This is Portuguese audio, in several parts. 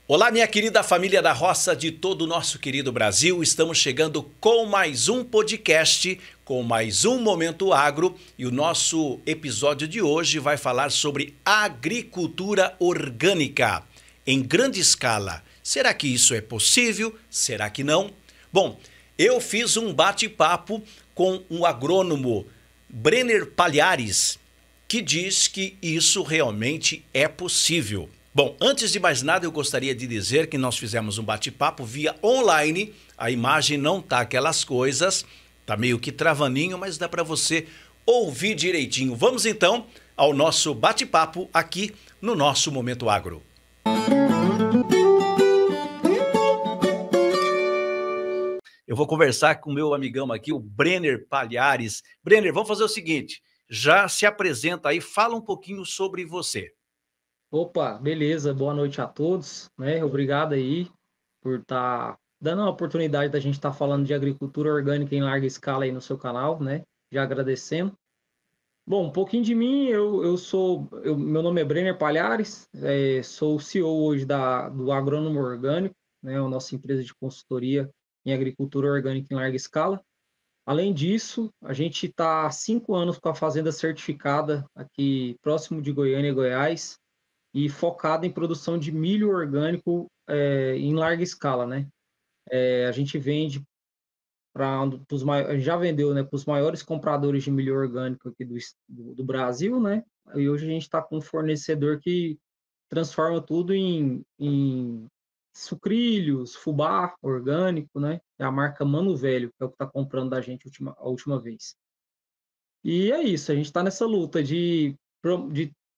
Olá, minha querida família da roça de todo o nosso querido Brasil. Estamos chegando com mais um podcast, com mais um Momento Agro. E o nosso episódio de hoje vai falar sobre agricultura orgânica em grande escala. Será que isso é possível? Será que não? Bom, eu fiz um bate-papo com um agrônomo, Brenner Palhares, que diz que isso realmente é possível. Bom, antes de mais nada, eu gostaria de dizer que nós fizemos um bate-papo via online. A imagem não tá aquelas coisas, tá meio que travaninho, mas dá para você ouvir direitinho. Vamos então ao nosso bate-papo aqui no nosso Momento Agro. Eu vou conversar com o meu amigão aqui, o Brenner Palhares. Brenner, vamos fazer o seguinte, já se apresenta aí, fala um pouquinho sobre você. Opa, beleza, boa noite a todos, né? Obrigado aí por estar dando a oportunidade da gente estar falando de agricultura orgânica em larga escala aí no seu canal, né? Já agradecendo. Bom, um pouquinho de mim, meu nome é Brenner Palhares, sou o CEO hoje do Agrônomo Orgânico, né? A nossa empresa de consultoria em agricultura orgânica em larga escala. Além disso, a gente está há 5 anos com a fazenda certificada aqui próximo de Goiânia, Goiás, e focado em produção de milho orgânico em larga escala, né? A gente vende a gente já vendeu, né, para os maiores compradores de milho orgânico aqui do Brasil, né? E hoje a gente está com um fornecedor que transforma tudo em sucrilhos, fubá orgânico, né? É a marca Mano Velho, que é o que está comprando da gente a última vez. E é isso, a gente está nessa luta de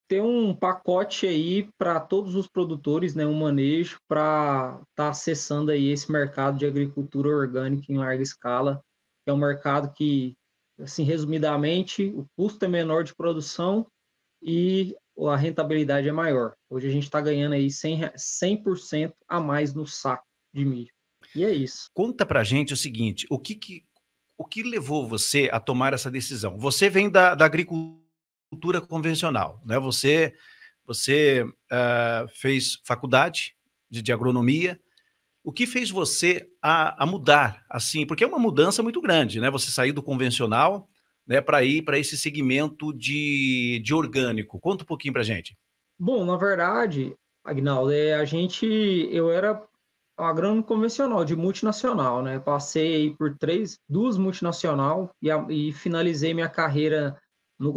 ter um pacote aí para todos os produtores, né, um manejo para estar acessando aí esse mercado de agricultura orgânica em larga escala, que é um mercado que, assim, resumidamente, o custo é menor de produção e a rentabilidade é maior. Hoje a gente está ganhando aí 100% a mais no saco de milho. E é isso. Conta pra gente o seguinte, o que levou você a tomar essa decisão? Você vem da agricultura convencional, né? Você fez faculdade de agronomia. O que fez você a mudar, assim? Porque é uma mudança muito grande, né? Você sair do convencional, né, para ir para esse segmento de orgânico. Conta um pouquinho pra gente. Bom, na verdade, Agnaldo, eu era um agrônomo convencional, de multinacional, né? Passei aí por duas multinacional e finalizei minha carreira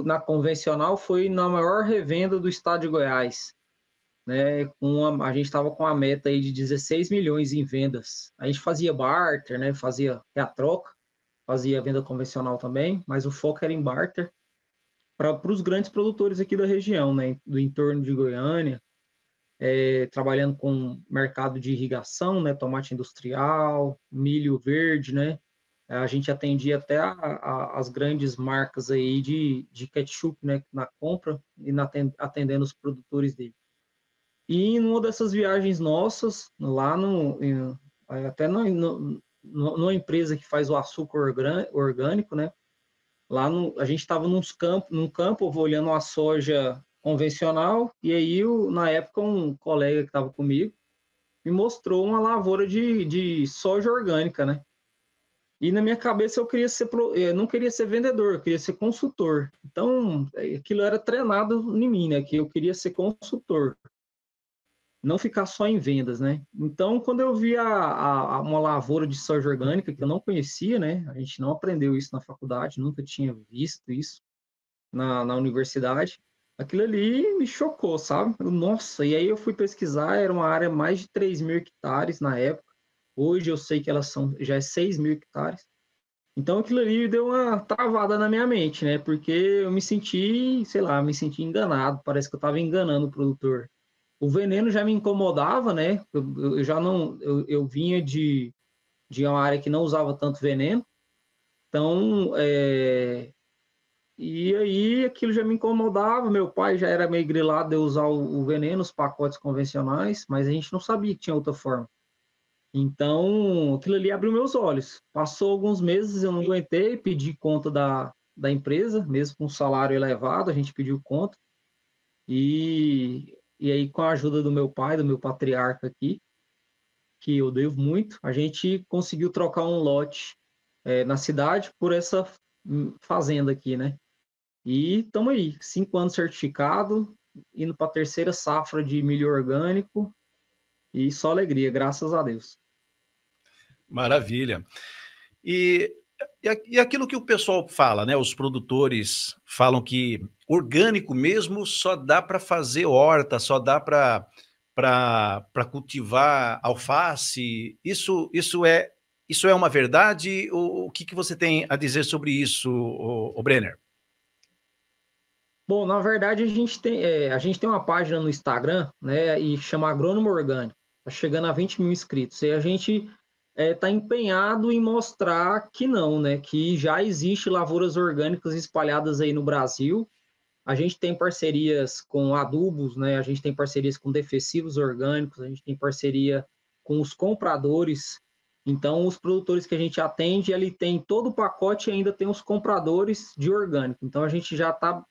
na convencional, foi na maior revenda do estado de Goiás, né? A gente estava com a meta aí de 16 milhões em vendas. A gente fazia barter, né? Fazia a troca, fazia venda convencional também, mas o foco era em barter para os grandes produtores aqui da região, né? Do entorno de Goiânia, trabalhando com mercado de irrigação, né, tomate industrial, milho verde, né, a gente atendia até as grandes marcas aí de ketchup, né, na compra e atendendo os produtores dele. E em uma dessas viagens nossas, lá até numa empresa que faz o açúcar orgânico, né, a gente estava num campo olhando a soja convencional, e aí, na época, um colega que estava comigo me mostrou uma lavoura de soja orgânica, né? E na minha cabeça eu não queria ser vendedor, eu queria ser consultor. Então, aquilo era treinado em mim, né? Que eu queria ser consultor, não ficar só em vendas, né? Então, quando eu vi uma lavoura de soja orgânica que eu não conhecia, né? A gente não aprendeu isso na faculdade, nunca tinha visto isso na universidade. Aquilo ali me chocou, sabe? Nossa, e aí eu fui pesquisar, era uma área mais de 3 mil hectares na época. Hoje eu sei que já é 6 mil hectares. Então aquilo ali deu uma travada na minha mente, né? Porque eu me senti, sei lá, me senti enganado. Parece que eu estava enganando o produtor. O veneno já me incomodava, né? Eu já não, eu vinha de uma área que não usava tanto veneno. Então, e aí aquilo já me incomodava. Meu pai já era meio grilado de eu usar o veneno, os pacotes convencionais, mas a gente não sabia que tinha outra forma. Então, aquilo ali abriu meus olhos. Passou alguns meses, eu não aguentei, pedi conta da empresa, mesmo com um salário elevado, a gente pediu conta. E E aí, com a ajuda do meu pai, do meu patriarca aqui, que eu devo muito, a gente conseguiu trocar um lote na cidade por essa fazenda aqui, né? E estamos aí, 5 anos certificado, indo para a terceira safra de milho orgânico e só alegria, graças a Deus. Maravilha. E, e aquilo que o pessoal fala, né? Os produtores falam que orgânico mesmo só dá para fazer horta, só dá para cultivar alface. Isso é uma verdade? O que você tem a dizer sobre isso, o Brenner? Bom, na verdade, a gente tem uma página no Instagram, né, e chama Agrônomo Orgânico. Está chegando a 20 mil inscritos. E a gente está empenhado em mostrar que não, né, que já existe lavouras orgânicas espalhadas aí no Brasil. A gente tem parcerias com adubos, né, a gente tem parcerias com defensivos orgânicos, a gente tem parceria com os compradores. Então, os produtores que a gente atende, ele tem todo o pacote e ainda tem os compradores de orgânico. Então, a gente já está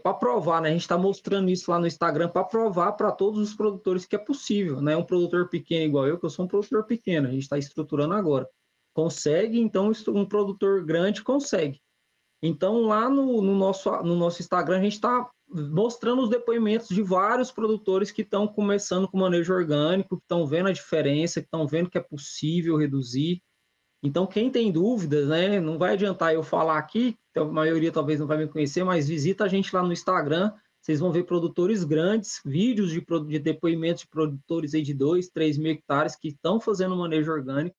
para provar, né? A gente está mostrando isso lá no Instagram para provar para todos os produtores que é possível, né? Um produtor pequeno igual eu, que eu sou um produtor pequeno, a gente está estruturando agora. Consegue, então um produtor grande consegue. Então, lá no nosso Instagram, a gente está mostrando os depoimentos de vários produtores que estão começando com manejo orgânico, que estão vendo a diferença, que estão vendo que é possível reduzir. Então, quem tem dúvidas, né, não vai adiantar eu falar aqui, a maioria talvez não vai me conhecer, mas visita a gente lá no Instagram, vocês vão ver produtores grandes, vídeos de depoimentos de produtores aí de 2, 3 mil hectares que estão fazendo manejo orgânico,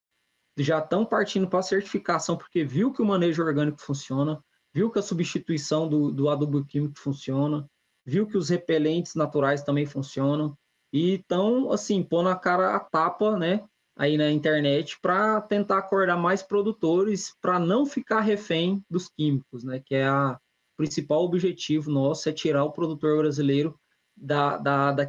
já estão partindo para a certificação, porque viu que o manejo orgânico funciona, viu que a substituição do adubo químico funciona, viu que os repelentes naturais também funcionam, e estão, assim, pondo a cara a tapa, né, aí na internet para tentar acordar mais produtores para não ficar refém dos químicos, né, que é o principal objetivo nosso, é tirar o produtor brasileiro daquela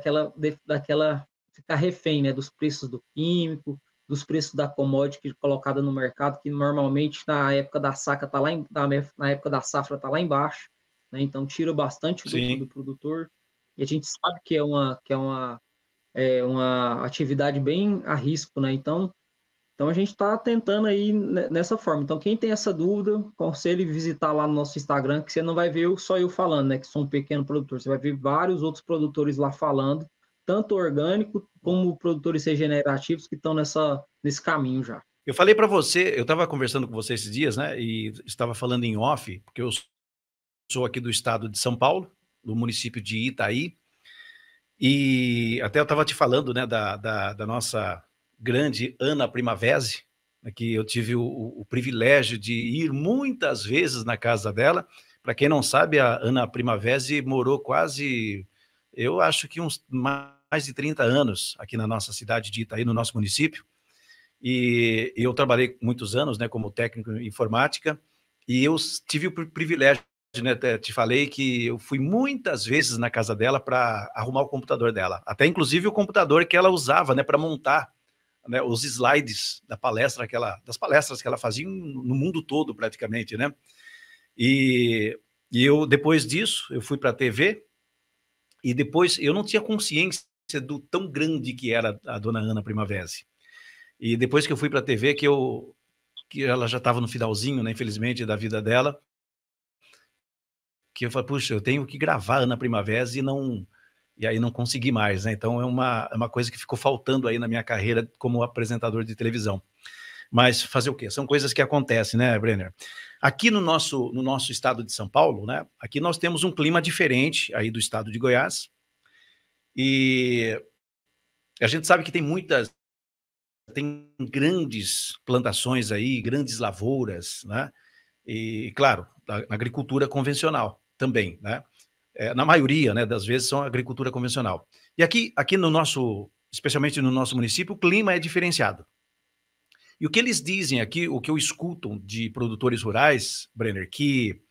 ficar refém, né, dos preços do químico, dos preços da commodity colocada no mercado, que normalmente na época da saca tá lá na época da safra está lá embaixo, né? Então tira bastante o lucro Sim. do produtor. E a gente sabe que é uma atividade bem a risco, né? Então a gente está tentando aí nessa forma. Então, quem tem essa dúvida, aconselho visitar lá no nosso Instagram, que você não vai ver só eu falando, né? Que sou um pequeno produtor. Você vai ver vários outros produtores lá falando, tanto orgânico como produtores regenerativos que estão nesse caminho já. Eu falei para você, eu estava conversando com você esses dias, né? E estava falando em off, porque eu sou aqui do estado de São Paulo, do município de Itaí, e até eu estava te falando, né, da nossa grande Ana Primavesi, né, que eu tive o privilégio de ir muitas vezes na casa dela. Para quem não sabe, a Ana Primavesi morou quase, eu acho que uns mais de 30 anos aqui na nossa cidade de Itaí, no nosso município. E eu trabalhei muitos anos, né, como técnico em informática, e eu tive o privilégio, né, te falei que eu fui muitas vezes na casa dela para arrumar o computador dela, até inclusive o computador que ela usava, né, para montar, né, os slides das palestras que ela fazia no mundo todo praticamente, né? E eu depois disso eu fui para a TV e depois eu não tinha consciência do tão grande que era a dona Ana Primavesi. E depois que eu fui para a TV, que ela já estava no finalzinho, né, infelizmente, da vida dela, que eu falei, puxa, eu tenho que gravar Ana Primavera e aí não consegui mais, né? Então é uma coisa que ficou faltando aí na minha carreira como apresentador de televisão. Mas fazer o quê? São coisas que acontecem, né, Brenner? Aqui no nosso estado de São Paulo, né? Aqui nós temos um clima diferente aí do estado de Goiás. E a gente sabe que tem grandes plantações aí, grandes lavouras, né? E, claro, na agricultura convencional também, né? Na maioria, né, das vezes são agricultura convencional. E aqui no nosso, especialmente no nosso município, o clima é diferenciado. E o que eles dizem aqui, o que eu escuto de produtores rurais, Brenner, que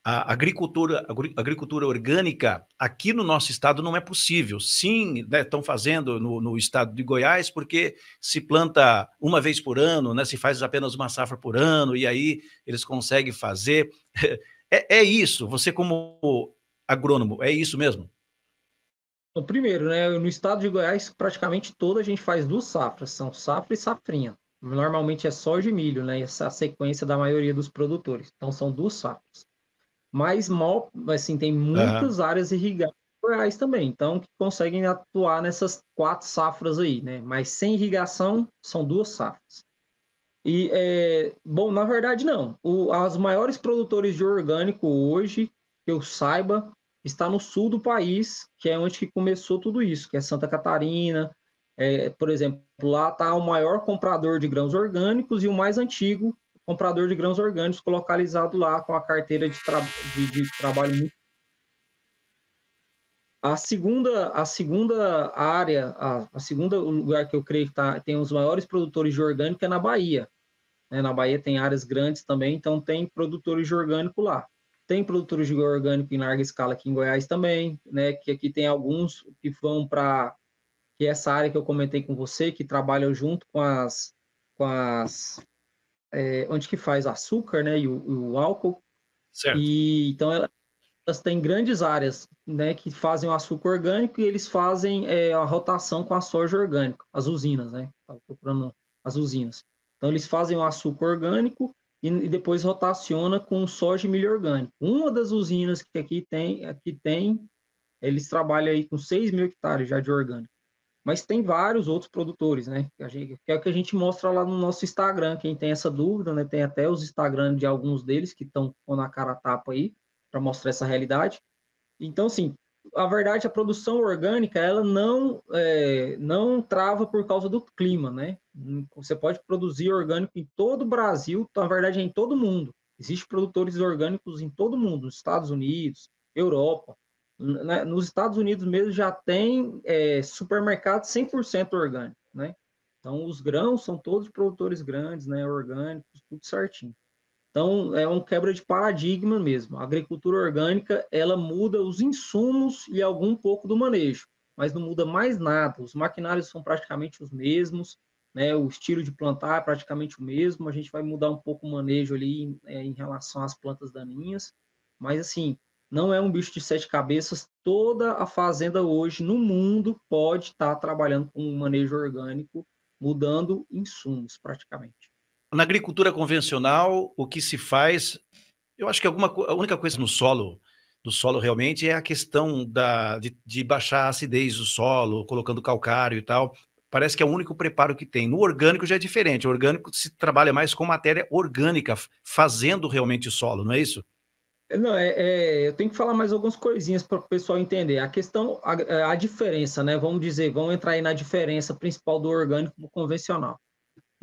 a agricultura orgânica aqui no nosso estado não é possível. Sim, né, estão fazendo no estado de Goiás, porque se planta uma vez por ano, né, se faz apenas uma safra por ano, e aí eles conseguem fazer. É isso, você como agrônomo, é isso mesmo? O primeiro, né? No estado de Goiás, praticamente toda a gente faz duas safras, são safra e safrinha. Normalmente é soja e milho, né? Essa é a sequência da maioria dos produtores. Então são duas safras. Mas mal, assim, tem Aham. muitas áreas irrigadas em Goiás também, então que conseguem atuar nessas 4 safras aí, né? Mas sem irrigação são duas safras. E bom, na verdade não. As maiores produtores de orgânico hoje, que eu saiba, está no sul do país, que é onde que começou tudo isso, que é Santa Catarina. Por exemplo, lá está o maior comprador de grãos orgânicos e o mais antigo comprador de grãos orgânicos, localizado lá com a carteira de trabalho muito. A segunda área, a segunda lugar que eu creio que tem os maiores produtores de orgânico é na Bahia, né? Na Bahia tem áreas grandes também, então tem produtores de orgânico lá. Tem produtores de orgânico em larga escala aqui em Goiás também, né? Que aqui tem alguns que vão para que é essa área que eu comentei com você, que trabalham junto com as onde que faz açúcar, né? E o álcool. Certo. E então elas têm grandes áreas, né? Que fazem o açúcar orgânico e eles fazem a rotação com a soja orgânica, as usinas, né? Estava procurando as usinas. Então eles fazem o açúcar orgânico e depois rotaciona com soja e milho orgânico. Uma das usinas que aqui tem, eles trabalham aí com 6 mil hectares já de orgânico. Mas tem vários outros produtores, né? Que é o que a gente mostra lá no nosso Instagram. Quem tem essa dúvida, né? Tem até os Instagram de alguns deles que estão na cara a tapa aí para mostrar essa realidade. Então, assim, a verdade, a produção orgânica, ela não trava por causa do clima, né? Você pode produzir orgânico em todo o Brasil, na verdade, é em todo o mundo. Existem produtores orgânicos em todo o mundo, nos Estados Unidos, Europa. Nos Estados Unidos mesmo já tem supermercado 100% orgânico, né? Então, os grãos são todos produtores grandes, né? Orgânicos, tudo certinho. Então, é um quebra de paradigma mesmo. A agricultura orgânica, ela muda os insumos e algum pouco do manejo, mas não muda mais nada. Os maquinários são praticamente os mesmos, né? O estilo de plantar é praticamente o mesmo. A gente vai mudar um pouco o manejo ali em relação às plantas daninhas, mas assim, não é um bicho de 7 cabeças. Toda a fazenda hoje no mundo pode estar trabalhando com um manejo orgânico, mudando insumos praticamente. Na agricultura convencional, o que se faz, eu acho que a única coisa no solo, do solo realmente é a questão de baixar a acidez do solo, colocando calcário e tal. Parece que é o único preparo que tem. No orgânico já é diferente. O orgânico se trabalha mais com matéria orgânica, fazendo realmente o solo, não é isso? Não, eu tenho que falar mais algumas coisinhas para o pessoal entender. A questão, a diferença, né? Vamos dizer, vamos entrar aí na diferença principal do orgânico para o convencional.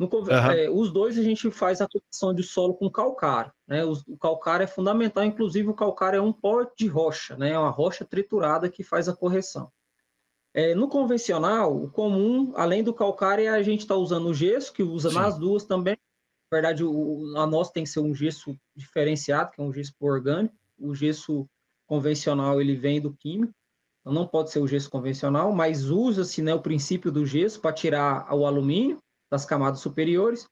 Aham. Os dois a gente faz a correção de solo com calcário, né? O calcário é fundamental, inclusive o calcário é um pó de rocha, né? É uma rocha triturada que faz a correção. No convencional, o comum, além do calcário, é a gente está usando o gesso, que usa Sim. nas duas também. Na verdade, a nossa tem que ser um gesso diferenciado, que é um gesso orgânico. O gesso convencional ele vem do químico, então não pode ser o gesso convencional, mas usa-se, né, o princípio do gesso para tirar o alumínio das camadas superiores.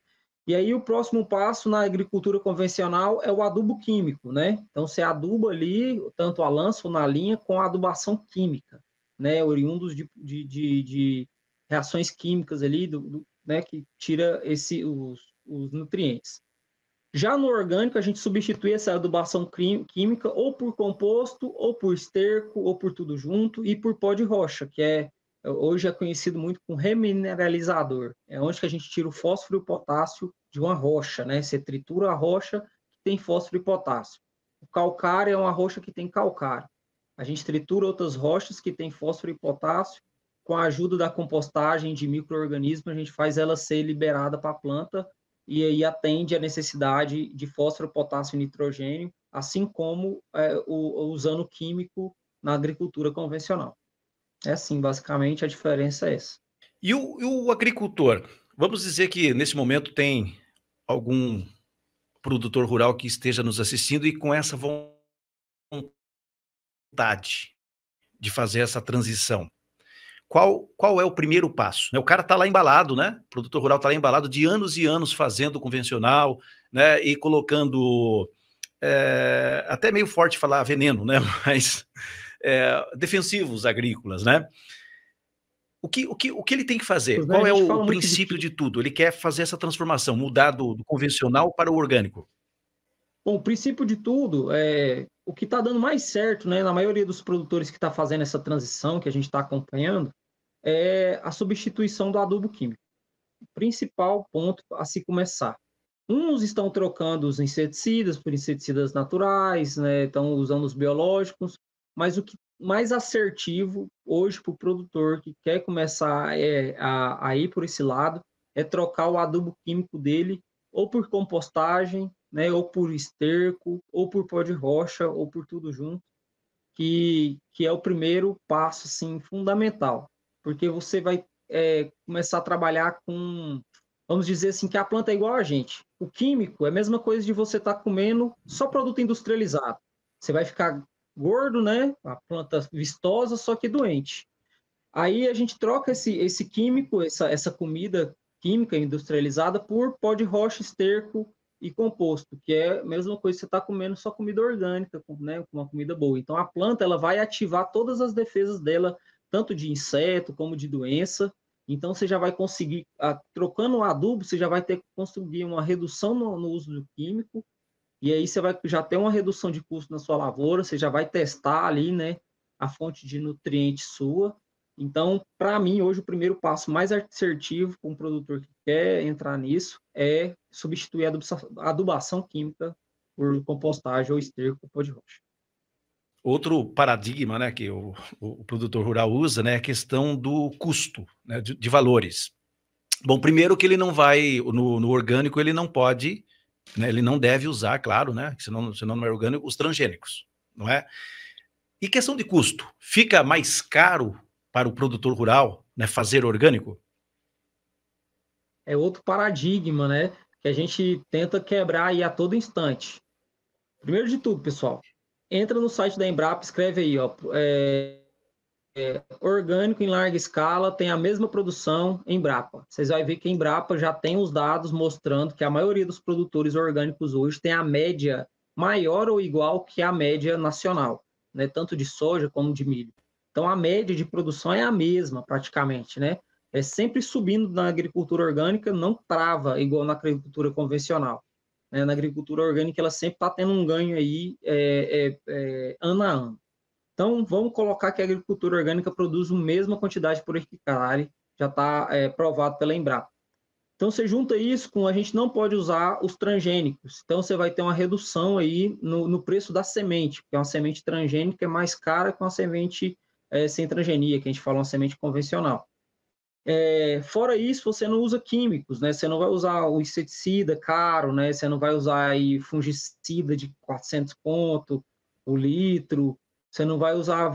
E aí o próximo passo na agricultura convencional é o adubo químico, né? Então você aduba ali tanto a lança ou na linha com a adubação química, né? Oriundos de reações químicas ali, né? Que tira os nutrientes. Já no orgânico, a gente substitui essa adubação química ou por composto, ou por esterco, ou por tudo junto, e por pó de rocha, que hoje é conhecido muito como remineralizador. É onde que a gente tira o fósforo e o potássio de uma rocha, né? Você tritura a rocha que tem fósforo e potássio. O calcário é uma rocha que tem calcário. A gente tritura outras rochas que têm fósforo e potássio. Com a ajuda da compostagem de micro-organismos, a gente faz ela ser liberada para a planta e aí atende a necessidade de fósforo, potássio e nitrogênio, assim como usando químico na agricultura convencional. É assim, basicamente a diferença é essa. E o agricultor? Vamos dizer que nesse momento tem algum produtor rural que esteja nos assistindo e com essa vontade de fazer essa transição. Qual é o primeiro passo? Né, o cara está lá embalado, né? O produtor rural está lá embalado de anos e anos fazendo convencional, né? E colocando, até meio forte falar veneno, né? Mas defensivos agrícolas, né? O que ele tem que fazer? Né? Qual A é gente o fala muito de princípio de tudo? Ele quer fazer essa transformação, mudar do convencional para o orgânico. Bom, o princípio de tudo é o que está dando mais certo, né, na maioria dos produtores que está fazendo essa transição que a gente está acompanhando, é a substituição do adubo químico. O principal ponto a se começar. Uns estão trocando os inseticidas por inseticidas naturais, né, estão usando os biológicos, mas o que mais assertivo hoje para o produtor que quer começar a ir por esse lado é trocar o adubo químico dele ou por compostagem, né, ou por esterco, ou por pó de rocha, ou por tudo junto, que é o primeiro passo assim, fundamental, porque você vai começar a trabalhar com, vamos dizer assim, que a planta é igual a gente. O químico é a mesma coisa de você estar comendo só produto industrializado. Você vai ficar gordo, né? A planta vistosa, só que doente. Aí a gente troca esse químico, essa comida química industrializada por pó de rocha, esterco e composto, que é a mesma coisa que você está comendo só comida orgânica, né, uma comida boa. Então a planta ela vai ativar todas as defesas dela, tanto de inseto como de doença. Então você já vai conseguir, trocando o adubo, você já vai ter que conseguir uma redução no uso do químico, e aí você vai já ter uma redução de custo na sua lavoura, você já vai testar ali, né, a fonte de nutriente sua. Então, para mim, hoje o primeiro passo mais assertivo para um produtor que quer entrar nisso é substituir a adubação química por compostagem ou esterco ou pó de rocha. Outro paradigma, né, que o produtor rural usa, né, é a questão do custo, né, de valores. Bom, primeiro que ele não vai, no orgânico ele não pode, né, ele não deve usar, claro, né, senão não é orgânico, os transgênicos, não é? E questão de custo, fica mais caro para o produtor rural, né, fazer orgânico? É outro paradigma, né, que a gente tenta quebrar aí a todo instante. Primeiro de tudo, pessoal, entra no site da Embrapa, escreve aí, ó, orgânico em larga escala tem a mesma produção Embrapa. Vocês vão ver que a Embrapa já tem os dados mostrando que a maioria dos produtores orgânicos hoje tem a média maior ou igual que a média nacional, né? Tanto de soja como de milho. Então a média de produção é a mesma praticamente, né? É sempre subindo na agricultura orgânica, não trava igual na agricultura convencional. Né? Na agricultura orgânica ela sempre está tendo um ganho aí ano a ano. Então, vamos colocar que a agricultura orgânica produz a mesma quantidade por hectare, já está provado pela Embrapa. Então, você junta isso com a gente não pode usar os transgênicos. Então, você vai ter uma redução aí no preço da semente, porque uma semente transgênica é mais cara que uma semente sem transgenia, que a gente fala uma semente convencional. Fora isso, você não usa químicos, né? Você não vai usar o inseticida caro, né? Você não vai usar aí fungicida de 400 conto o litro. Você não vai usar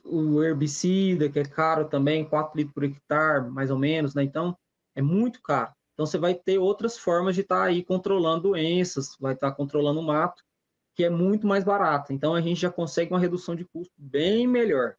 o herbicida, que é caro também, 4 litros por hectare, mais ou menos, né? Então, é muito caro. Então, você vai ter outras formas de estar aí controlando doenças, vai estar controlando o mato, que é muito mais barato. Então, a gente já consegue uma redução de custo bem melhor.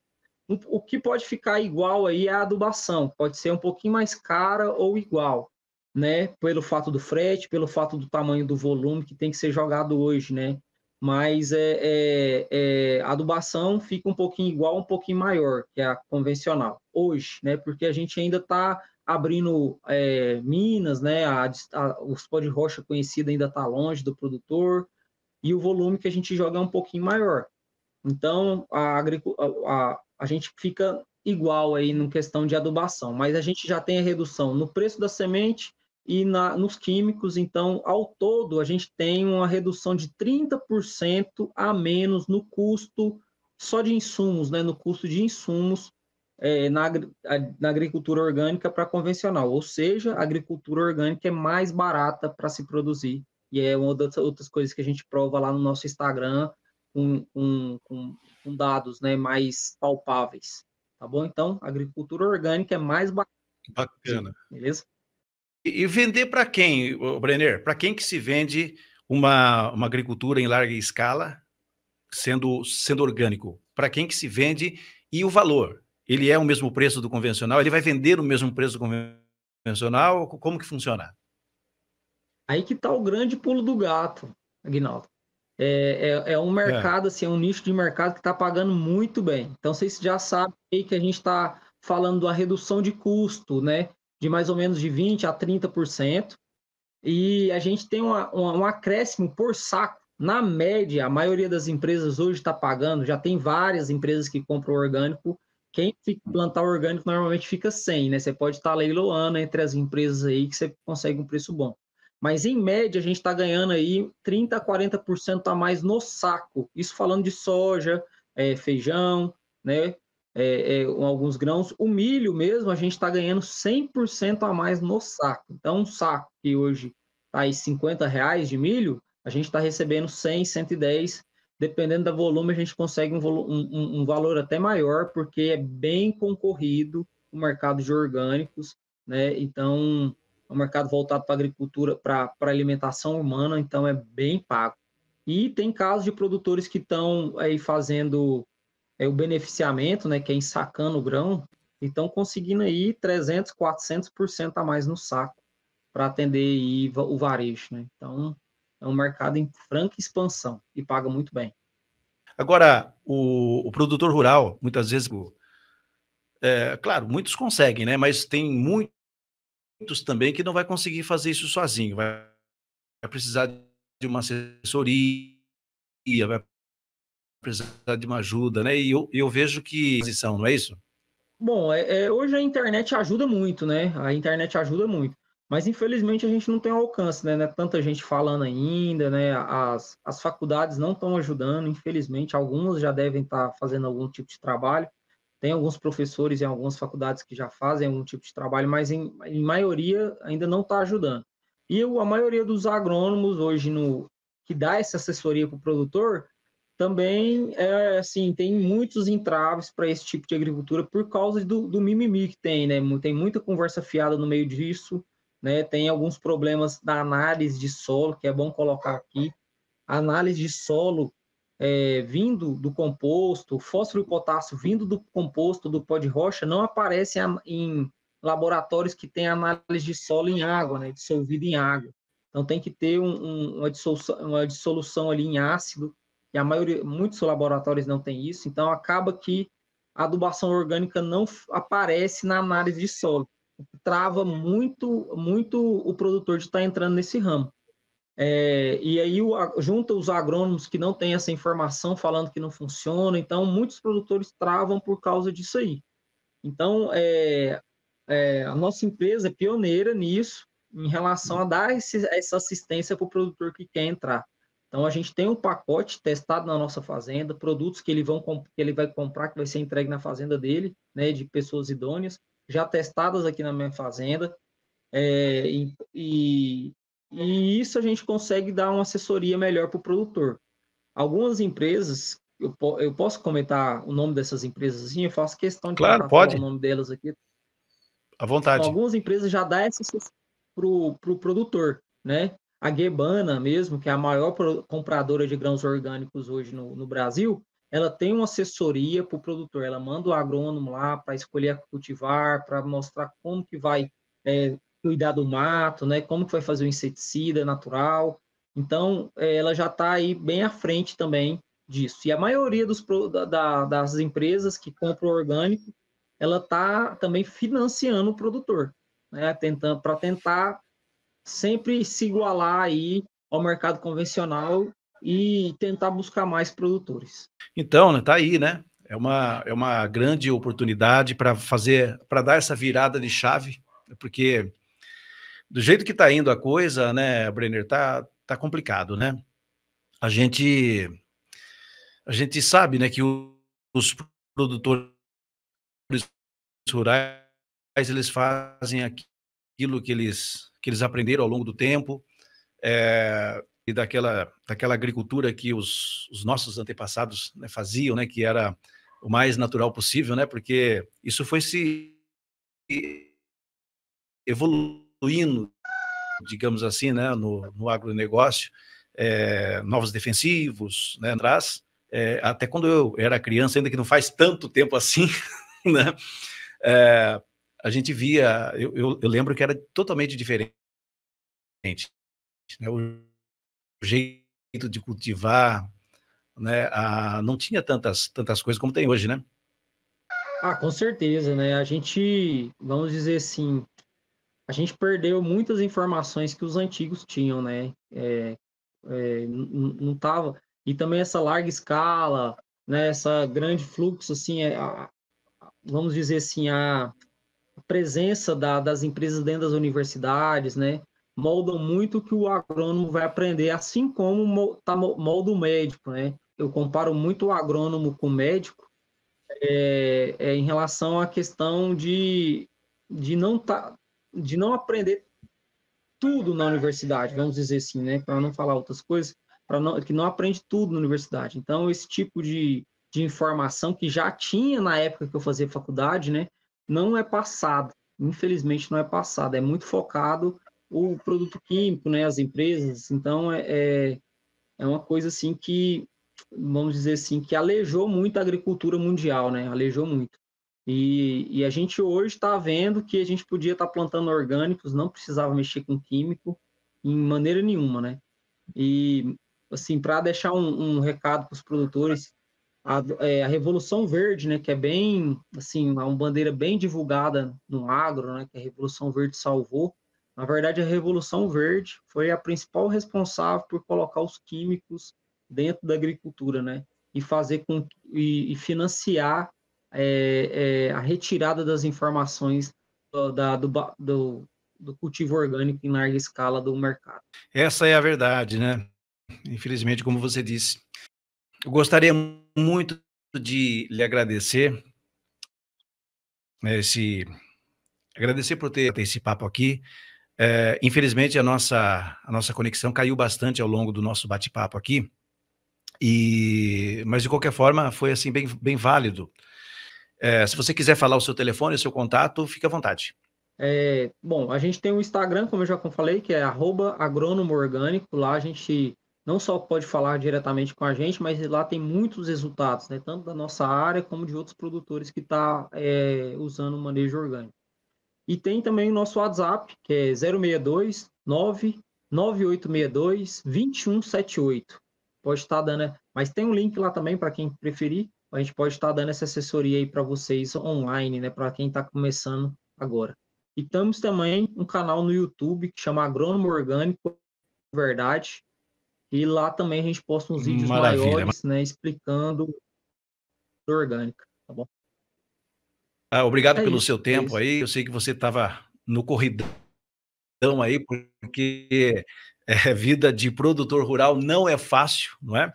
O que pode ficar igual aí é a adubação, pode ser um pouquinho mais cara ou igual, né? Pelo fato do frete, pelo fato do tamanho do volume que tem que ser jogado hoje, né? Mas a adubação fica um pouquinho igual, um pouquinho maior que a convencional hoje, né? Porque a gente ainda está abrindo minas, né? Os pó de rocha conhecido ainda está longe do produtor e o volume que a gente joga é um pouquinho maior. Então, a gente fica igual aí na questão de adubação, mas a gente já tem a redução no preço da semente e nos químicos, então, ao todo, a gente tem uma redução de 30% a menos no custo só de insumos, né, no custo de insumos na agricultura orgânica para convencional, ou seja, a agricultura orgânica é mais barata para se produzir, e é uma das outras coisas que a gente prova lá no nosso Instagram, com dados, né, mais palpáveis, tá bom? Então, a agricultura orgânica é mais barata, Bacana. beleza? E vender para quem, Brenner? Para quem que se vende uma agricultura em larga escala, sendo orgânico? Para quem que se vende e o valor? Ele é o mesmo preço do convencional? Ele vai vender o mesmo preço do convencional? Como que funciona? Aí que está o grande pulo do gato, Aguinaldo. É um É. mercado, assim, é um nicho de mercado que está pagando muito bem. Então, vocês já sabem aí que a gente está falando da redução de custo, né? De mais ou menos de 20% a 30%. E a gente tem um acréscimo por saco. Na média, a maioria das empresas hoje está pagando, já tem várias empresas que compram orgânico. Quem plantar orgânico normalmente fica sem, né? Você pode estar leiloando entre as empresas aí que você consegue um preço bom. Mas em média, a gente está ganhando aí 30% a 40% a mais no saco. Isso falando de soja, feijão, né? Alguns grãos. O milho mesmo, a gente está ganhando 100% a mais no saco. Então, um saco que hoje está aí R$ 50 de milho, a gente está recebendo 100, 110. Dependendo do volume, a gente consegue um valor até maior, porque é bem concorrido o mercado de orgânicos, né? Então, é um mercado voltado para agricultura, para alimentação humana, então é bem pago. E tem casos de produtores que estão aí fazendo o beneficiamento, né, que é ensacando o grão, e estão conseguindo aí 300, 400% a mais no saco para atender aí o varejo, né? Então, é um mercado em franca expansão e paga muito bem. Agora, o produtor rural, muitas vezes, claro, muitos conseguem, né? Mas tem muitos também que não vai conseguir fazer isso sozinho, vai precisar de uma assessoria, vai precisar de uma ajuda, né? E eu vejo que transição, não é isso? Bom, hoje a internet ajuda muito, né? A internet ajuda muito. Mas infelizmente a gente não tem alcance, né? Não é tanta gente falando ainda, né? As faculdades não estão ajudando, infelizmente. Algumas já devem estar fazendo algum tipo de trabalho. Tem alguns professores em algumas faculdades que já fazem algum tipo de trabalho, mas em maioria ainda não está ajudando. E a maioria dos agrônomos hoje que dá essa assessoria para o produtor também assim, tem muitos entraves para esse tipo de agricultura por causa do mimimi que tem, né? Tem muita conversa fiada no meio disso, né? Tem alguns problemas da análise de solo, que é bom colocar aqui. A análise de solo vindo do composto, fósforo e potássio vindo do composto do pó de rocha, não aparece em laboratórios que têm análise de solo em água, né? Dissolvido em água. Então tem que ter uma dissolução ali em ácido, e a maioria, muitos laboratórios não tem isso, então acaba que a adubação orgânica não aparece na análise de solo. Trava muito, muito o produtor de estar entrando nesse ramo. E aí junta os agrônomos que não têm essa informação falando que não funciona, então muitos produtores travam por causa disso aí. Então, a nossa empresa é pioneira nisso, em relação a dar essa assistência para o produtor que quer entrar. Então, a gente tem um pacote testado na nossa fazenda, produtos que ele vai comprar, que vai ser entregue na fazenda dele, né, de pessoas idôneas, já testadas aqui na minha fazenda, é, e, e, e isso a gente consegue dar uma assessoria melhor para o produtor. Algumas empresas, eu posso comentar o nome dessas empresas assim, eu faço questão de Claro, tentar falar o pode, nome delas aqui. à Então, vontade. algumas empresas já dão essa assessoria para o produtor, né? A Guebana mesmo, que é a maior compradora de grãos orgânicos hoje no Brasil, ela tem uma assessoria para o produtor. Ela manda o agrônomo lá para escolher a cultivar, para mostrar como que vai cuidar do mato, né? Como que vai fazer o inseticida natural. Então, ela já está aí bem à frente também disso. E a maioria das empresas que compram orgânico, ela está também financiando o produtor, né? Para tentar sempre se igualar aí ao mercado convencional e tentar buscar mais produtores. Então, né, tá aí, né? É uma grande oportunidade para dar essa virada de chave, porque do jeito que está indo a coisa, né, Brenner, tá complicado, né? A gente a gente sabe, né, que os produtores rurais, eles fazem aquilo que eles aprenderam ao longo do tempo, e daquela agricultura que os nossos antepassados, né, faziam, né, que era o mais natural possível, né, porque isso foi se evoluindo, digamos assim, né, no agronegócio, novos defensivos, né, atrás, até quando eu era criança, ainda que não faz tanto tempo assim, né, é, a gente via, eu lembro que era totalmente diferente, né, o jeito de cultivar, né? Não tinha tantas coisas como tem hoje, né? Ah, com certeza, né? A gente, vamos dizer assim, a gente perdeu muitas informações que os antigos tinham, né? Não tava. E também essa larga escala, né? Essa grande fluxo, assim, vamos dizer assim, a presença das empresas dentro das universidades, né? Moldam muito o que o agrônomo vai aprender, assim como molda o médico, né? Eu comparo muito o agrônomo com o médico, em relação à questão de não tá, de não aprender tudo na universidade, vamos dizer assim, né? Para não falar outras coisas, que não aprende tudo na universidade. Então, esse tipo de informação que já tinha na época que eu fazia faculdade, né? Não é passado. Infelizmente, não é passado. É muito focado o produto químico, né? As empresas. Então, é uma coisa assim que, vamos dizer assim, que aleijou muito a agricultura mundial, né? Aleijou muito. E a gente hoje está vendo que a gente podia estar plantando orgânicos, não precisava mexer com químico em maneira nenhuma, né? E, assim, para deixar um recado para os produtores, a Revolução Verde, né, que é bem, assim, uma bandeira bem divulgada no agro, né, que a Revolução Verde salvou. Na verdade, a Revolução Verde foi a principal responsável por colocar os químicos dentro da agricultura, né, e fazer e financiar a retirada das informações do cultivo orgânico em larga escala do mercado. Essa é a verdade, né? Infelizmente, como você disse. Eu gostaria muito de lhe agradecer, né, agradecer por ter esse papo aqui. Infelizmente, a nossa conexão caiu bastante ao longo do nosso bate-papo aqui, mas de qualquer forma foi assim bem válido. Se você quiser falar o seu telefone, o seu contato, fique à vontade. Bom, a gente tem o Instagram, como eu já falei, que é @agrônomo-orgânico. Lá a gente não só pode falar diretamente com a gente, mas lá tem muitos resultados, né? Tanto da nossa área como de outros produtores que estão usando o manejo orgânico. E tem também o nosso WhatsApp, que é 062 99862 2178. Pode estar dando, mas tem um link lá também para quem preferir. A gente pode estar dando essa assessoria aí para vocês online, né? Para quem está começando agora. E temos também um canal no YouTube que chama Agrônomo Orgânico Verdade. E lá também a gente posta uns vídeos Maravilha. maiores, né? Explicando orgânica, tá bom? Obrigado É pelo isso, seu é tempo isso. aí. Eu sei que você estava no corridão aí, porque vida de produtor rural não é fácil, não é?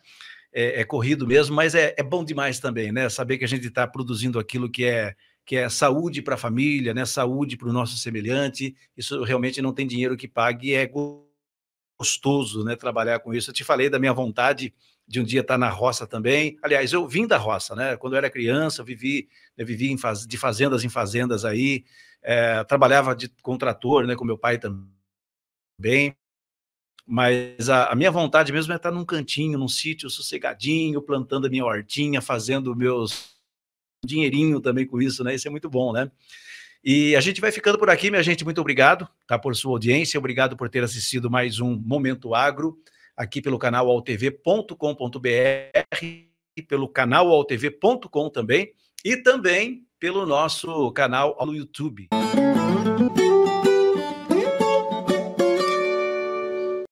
É corrido mesmo, mas é bom demais também, né? Saber que a gente está produzindo aquilo que é saúde para a família, né? Saúde para o nosso semelhante. Isso realmente não tem dinheiro que pague, é gostoso, né? Trabalhar com isso. Eu te falei da minha vontade de um dia estar na roça também. Aliás, eu vim da roça, né? Quando eu era criança, eu vivi de fazendas em fazendas aí, trabalhava com trator, né? Com meu pai também. Mas a minha vontade mesmo é estar num cantinho, num sítio sossegadinho, plantando a minha hortinha, fazendo meus dinheirinho também com isso, né? Isso é muito bom, né? E a gente vai ficando por aqui, minha gente. Muito obrigado, tá, por sua audiência. Obrigado por ter assistido mais um Momento Agro, aqui pelo canal altv.com.br, pelo canal altv.com também, e também pelo nosso canal no YouTube.